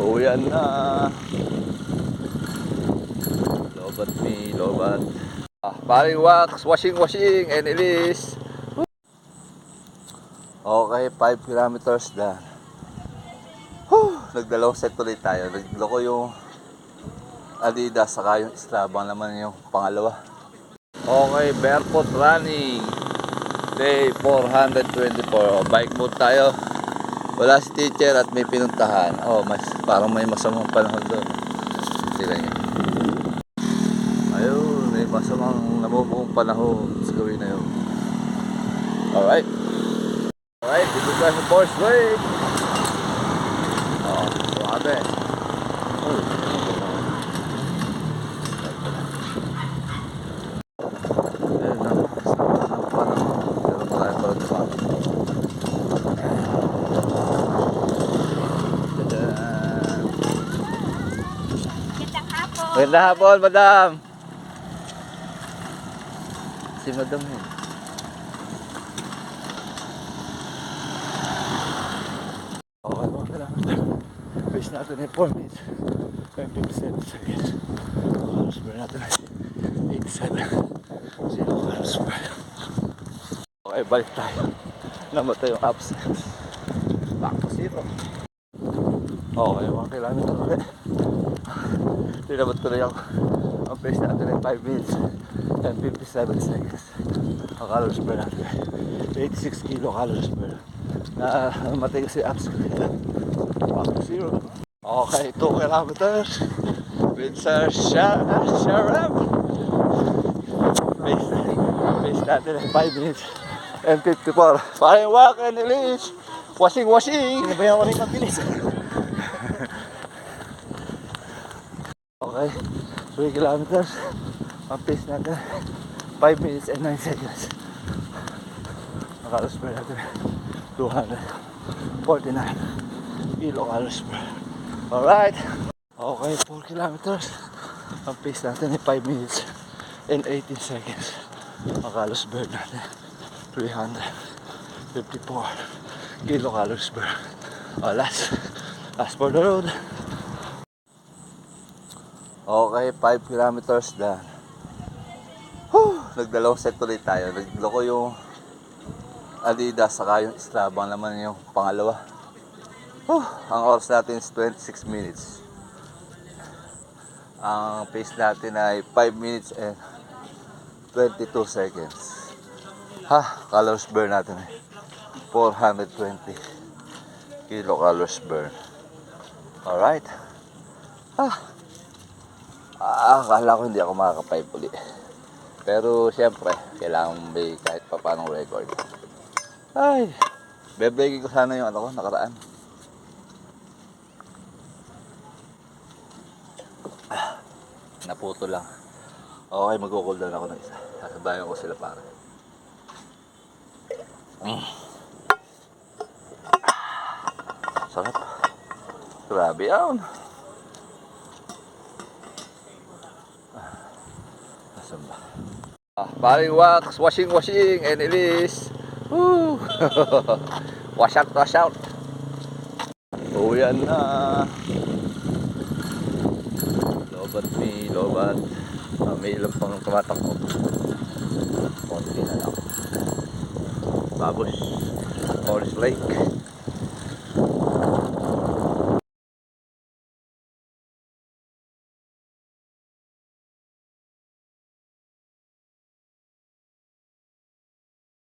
Uwian na. Lobat me, lobat. Paring wax, washing, and ilis. Okay, 5 kilometers na. Nagdalawang set ulit tayo. Nagloko yung Adidas saka yung Strava naman yung pangalawa. Okay, barefoot running. Day 424. Bike mode tayo. Wala si teacher at may pinuntahan. Parang may masamang panahon doon. Tira niya. Ayun, may masamang namumuong panahon sa gawin na yun. Alright, dito tayo sa force break. Sumabe. Ayun na, sama ng panahon. Pero marami pa rin naman. Magandang hapon, madam. Si madam yun. Okay, mga kilometer. Pace natin ay 4 minutes and 57 seconds. Halos burn natin ay 87. 0 halos burn. Okay, balik tayo. Namatay yung absence. Back to 0. Okay, mga kilometer ulit. Tinabat ko na yung ang pace natin ay 5 minutes and 57 seconds. Ang calories burn natin ay 86 kilo calories burn. Namatay kasi abs ko dito. Back to 0. Okay, 2 kilometers with Sir Sharab. Pace natin ay 5 minutes and 54. Paring walk and release. Washing. Pinabayan ko rin mabilis. Okay, 3 kilometers. Ang pace natin 5 minutes and 9 seconds. Nakalos per natin 249 kilocalories per. Alright. Okay, 4 kilometers. Ang pace natin ay 5 minutes and 18 seconds. Nakalos burn natin 354 kilocalories per. Last for the road. Okay, 5 kilometers na. Nagdalawang set ulit tayo. Nagloko yung Adidas saka yung Strava naman yung pangalawa. Ang oras natin is 26 minutes. Ang pace natin ay 5 minutes and 22 seconds. Calories burn natin ay 420 kilocalories burn. Alright. Akala ko hindi ako makaka-5 ulit. Pero siyempre, kailangan may kahit pa paano record. Ay, be-breaking ko sana yung nakaraan. Naputo lang. Okay, mag-cool down ako ng isa. Sasabayan ko sila para. Sarap. Grabe yan. Paring wax, washing, and ilis. Wash out. Uwian na. Lobat me, lobat. May ilang pang tumatakbo. Konti na lang. Babos. Forest Lake.